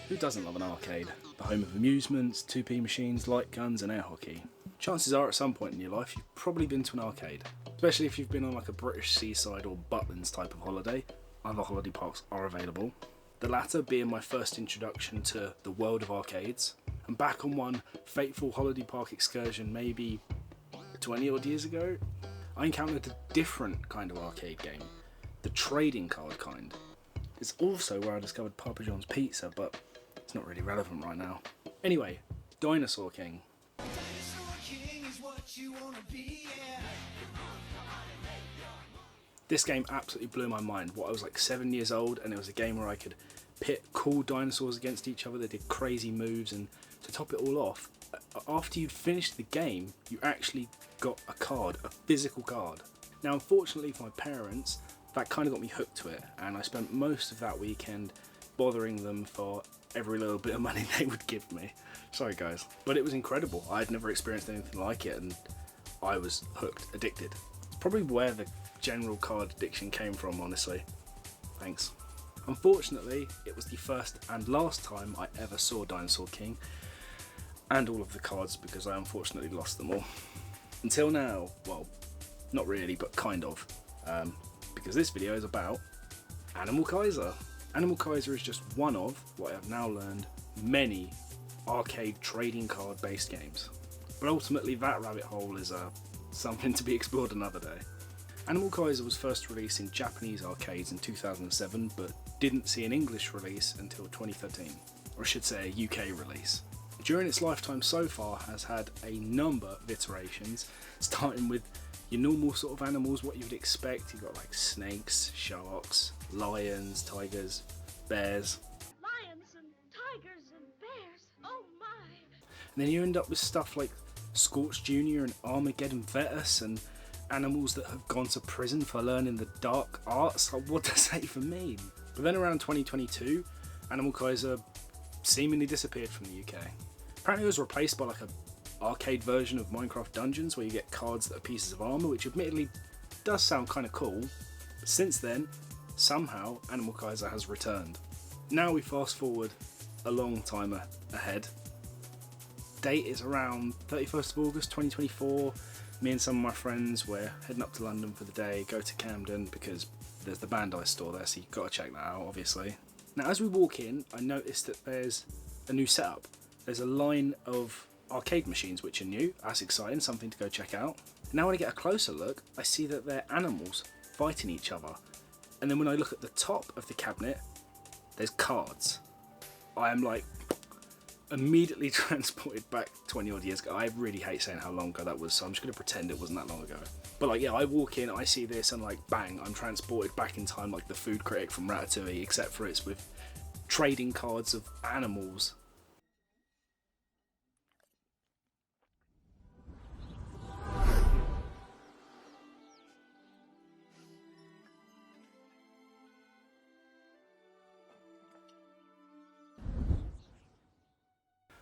Who doesn't love an arcade? The home of amusements, 2p machines, light guns and air hockey. Chances are at some point in your life you've probably been to an arcade, especially if you've been on like a British seaside or Butlins type of holiday. Other holiday parks are available. The latter being my first introduction to the world of arcades. And back on one fateful holiday park excursion maybe 20 odd years ago, I encountered a different kind of arcade game, the trading card kind. It's also where I discovered Papa John's Pizza, but it's not really relevant right now. Anyway, Dinosaur King. This game absolutely blew my mind. I was like 7 years old, and it was a game where I could pit cool dinosaurs against each other that did crazy moves, and to top it all off, after you'd finished the game, you actually got a card, a physical card. Now unfortunately for my parents, that kind of got me hooked to it, and I spent most of that weekend bothering them for every little bit of money they would give me. Sorry guys, but it was incredible. I'd never experienced anything like it, and I was hooked, addicted. It's probably where the general card addiction came from, honestly. Thanks. Unfortunately, it was the first and last time I ever saw Dinosaur King and all of the cards, because I unfortunately lost them all. Until now, well, not really, but kind of, because this video is about Animal Kaiser. Animal Kaiser is just one of what I have now learned many arcade trading card based games. But ultimately that rabbit hole is something to be explored another day. Animal Kaiser was first released in Japanese arcades in 2007, but didn't see an English release until 2013, or I should say a UK release. During its lifetime so far has had a number of iterations, starting with your normal sort of animals, what you would expect. You've got like snakes, sharks, lions, tigers, bears. Lions and tigers and bears, oh my! And then you end up with stuff like Scorch Jr. and Armageddon Vetus, and animals that have gone to prison for learning the dark arts. Like, what does that even mean? But then around 2022, Animal Kaiser seemingly disappeared from the UK. Apparently it was replaced by like a arcade version of Minecraft Dungeons where you get cards that are pieces of armour, which admittedly does sound kind of cool. But since then, somehow Animal Kaiser has returned. Now we fast forward a long time ahead. Date is around 31st of August 2024. Me and some of my friends, we're heading up to London for the day, go to Camden because there's the Bandai store there, so you've got to check that out, obviously. Now as we walk in, I noticed that there's a new setup. There's a line of arcade machines which are new. That's exciting, something to go check out. Now when I get a closer look, I see that they're animals fighting each other. And then when I look at the top of the cabinet, there's cards. I am like immediately transported back 20 odd years ago. I really hate saying how long ago that was, so I'm just going to pretend it wasn't that long ago. But like, yeah, I walk in, I see this, and like bang, I'm transported back in time like the food critic from Ratatouille, except for it's with trading cards of animals.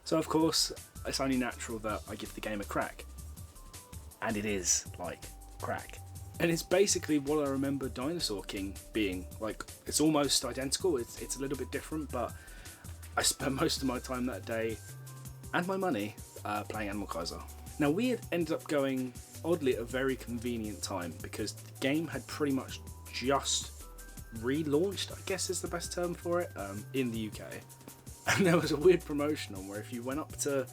So of course, it's only natural that I give the game a crack. And it is like crack. And it's basically what I remember Dinosaur King being. Like, it's almost identical, it's a little bit different, but I spent most of my time that day, and my money, playing Animal Kaiser. Now we had ended up going, oddly, at a very convenient time, because the game had pretty much just relaunched, I guess is the best term for it, in the UK. And there was a weird promotion on where if you went up to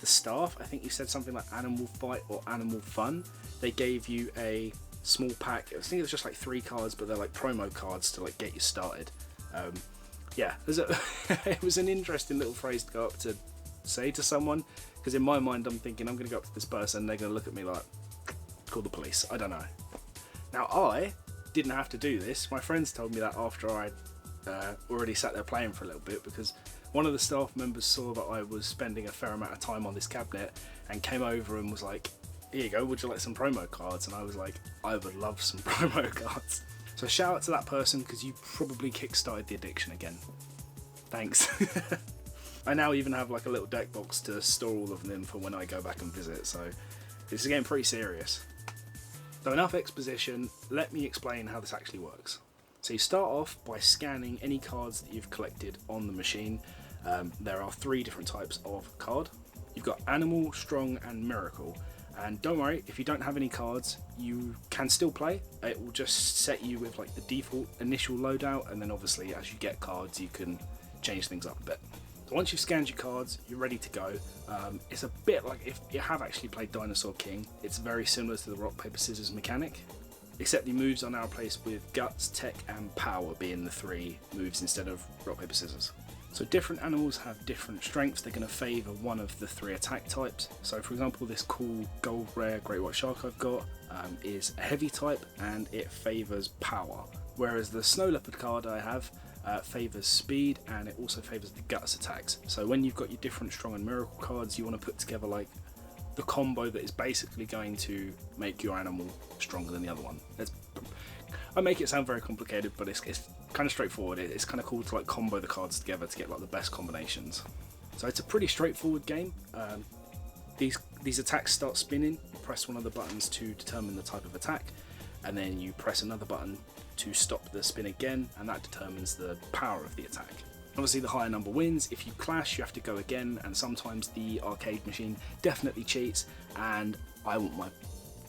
the staff, I think you said something like Animal Fight or Animal Fun, they gave you a small pack. I think it was just like 3 cards, but they're like promo cards to like get you started. Yeah, it was an interesting little phrase to go up to say to someone, because in my mind I'm thinking I'm going to go up to this person and they're going to look at me like, call the police, I don't know. Now I didn't have to do this. My friends told me that after I'd already sat there playing for a little bit, because one of the staff members saw that I was spending a fair amount of time on this cabinet and came over and was like, here you go, would you like some promo cards? And I was like, I would love some promo cards. So shout out to that person, because you probably kickstarted the addiction again. Thanks. I now even have like a little deck box to store all of them in for when I go back and visit, so this is getting pretty serious. So enough exposition, let me explain how this actually works. So you start off by scanning any cards that you've collected on the machine, There are 3 different types of card. You've got Animal, Strong and Miracle. And don't worry, if you don't have any cards, you can still play. It will just set you with like the default initial loadout, and then obviously as you get cards you can change things up a bit. So once you've scanned your cards, you're ready to go. It's a bit like if you have actually played Dinosaur King, it's very similar to the rock, paper, scissors mechanic, except the moves are now placed with Guts, Tech and Power being the 3 moves instead of rock, paper, scissors. So different animals have different strengths. They're going to favour one of the 3 attack types. So for example, this cool gold rare great white shark I've got is a heavy type and it favours power, whereas the snow leopard card I have favours speed and it also favours the guts attacks. So when you've got your different strong and miracle cards, you want to put together like the combo that is basically going to make your animal stronger than the other one. I make it sound very complicated, but it's kind of straightforward. It's kind of cool to like combo the cards together to get like the best combinations. So it's a pretty straightforward game. These attacks start spinning. You press one of the buttons to determine the type of attack, and then you press another button to stop the spin again, and that determines the power of the attack. Obviously the higher number wins. If you clash, you have to go again, and sometimes the arcade machine definitely cheats, and I want my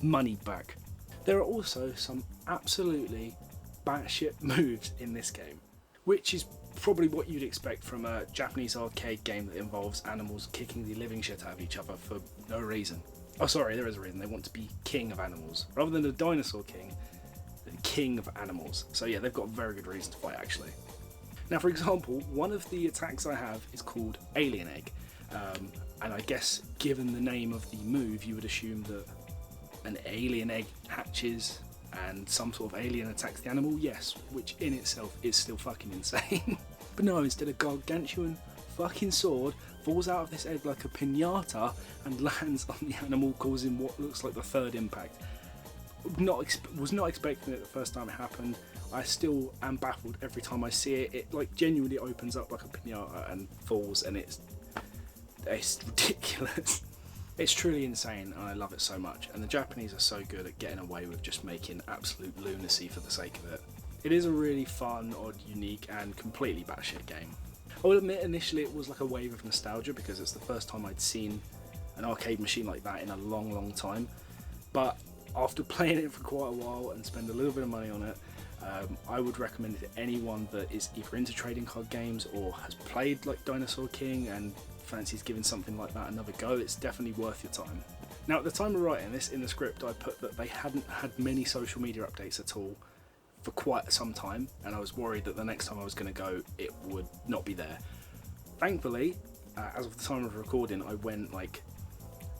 money back. There are also some absolutely batshit moves in this game, which is probably what you'd expect from a Japanese arcade game that involves animals kicking the living shit out of each other for no reason. Oh sorry, there is a reason. They want to be king of animals. Rather than the dinosaur king, the king of animals. So yeah, they've got a very good reason to fight actually. Now for example, one of the attacks I have is called Alien Egg. And I guess given the name of the move, you would assume that an alien egg hatches and some sort of alien attacks the animal. Yes, which in itself is still fucking insane. But no, instead a gargantuan fucking sword falls out of this egg like a piñata and lands on the animal, causing what looks like the 3rd impact. Was not expecting it the first time it happened. I still am baffled every time I see it. It like genuinely opens up like a piñata and falls, and it's ridiculous. It's truly insane and I love it so much, and the Japanese are so good at getting away with just making absolute lunacy for the sake of it. It is a really fun, odd, unique and completely batshit game. I will admit initially it was like a wave of nostalgia because it's the first time I'd seen an arcade machine like that in a long time, but after playing it for quite a while and spend a little bit of money on it, I would recommend it to anyone that is either into trading card games or has played like Dinosaur King and fancies giving something like that another go. It's definitely worth your time. Now at the time of writing this, in the script I put that they hadn't had many social media updates at all for quite some time, and I was worried that the next time I was going to go it would not be there. Thankfully, as of the time of recording, I went like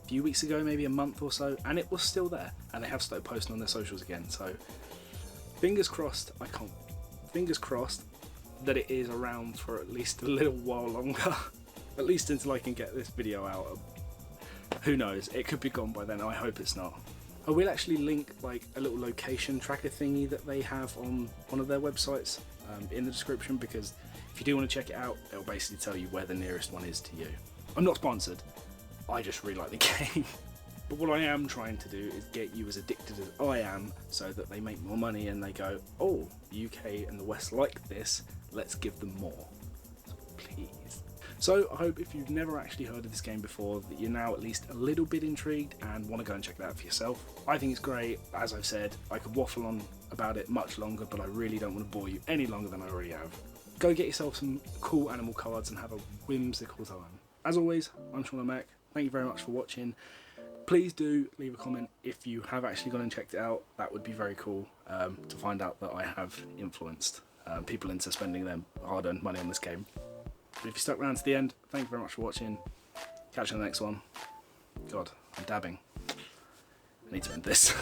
a few weeks ago, maybe a month or so, and it was still there, and they have started posting on their socials again, so fingers crossed that it is around for at least a little while longer. At least until I can get this video out. Who knows, it could be gone by then. I hope it's not. I will actually link like a little location tracker thingy that they have on one of their websites in the description, because if you do want to check it out, it'll basically tell you where the nearest one is to you. I'm not sponsored, I just really like the game. But what I am trying to do is get you as addicted as I am, so that they make more money and they go, oh, UK and the West like this, let's give them more. So please. So I hope if you've never actually heard of this game before, that you're now at least a little bit intrigued and want to go and check it out for yourself. I think it's great. As I've said, I could waffle on about it much longer, but I really don't want to bore you any longer than I already have. Go get yourself some cool animal cards and have a whimsical time. As always, I'm Sean O'Mac. Thank you very much for watching. Please do leave a comment if you have actually gone and checked it out. That would be very cool to find out that I have influenced people into spending their hard-earned money on this game. But if you stuck around to the end, thank you very much for watching. Catch you on the next one. God, I'm dabbing. I need to end this.